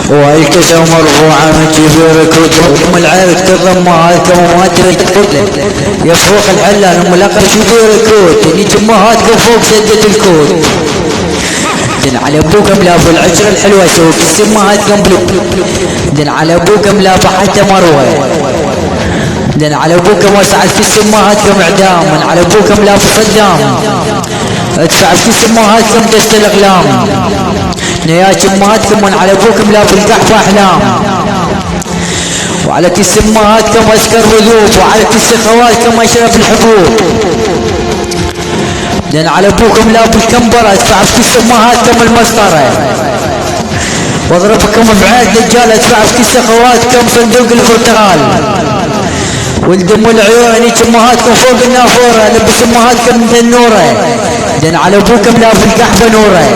والكسى مرفوعة من كبير كتب ام العرق تضمهاتكم وما ترد يا فوق الحلال ام لقب كبير كوت اللي تمهاتكم فوق سدة الكوت دن على ابوكم لا ابو العشرة الحلوة سوق السماهاتكم بلو دن على ابوكم لا حتى مروة دن على ابوكم وسعت في سماهاتكم اعدام من على ابوكم لا صدام ادفع في سماهاتكم دست الاقلام نياج امهاتكم من على ابوكم لا بالقحف احلام وعلى كيس امهاتكم اشكر وذوب وعلى كيس خواتكم اشرب الحبوب لان على ابوكم لا بالكمبره ادفع في كيس امهاتكم المسطره واضربكم بعيد دجال ادفع في كيس خواتكم صندوق البرتقال والدم والعيون امهاتكم فوق النافوره لبس امهاتكم من النوره لان على ابوكم لا بالقحف نوره